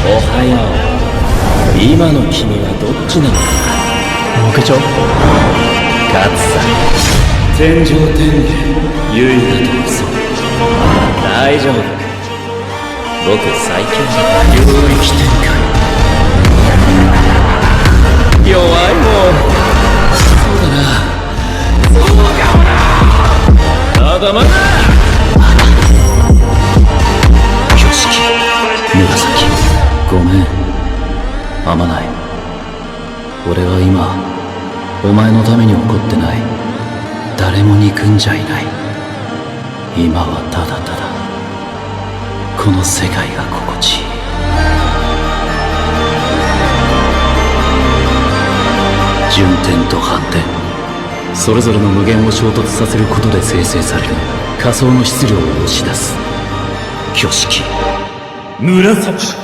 おはよう。今の君はどっちなのか。木長勝つさ。天上天下唯我と嘘。大丈夫。僕最強だ。領域展開。弱いもん。そうだな。そうかもな。ただまだ。挙式紫。ごめんあまない。俺は今お前のために怒ってない。誰も憎んじゃいない。今はただただこの世界が心地いい。順天と反転、それぞれの無限を衝突させることで生成される仮想の質量を押し出す挙式紫。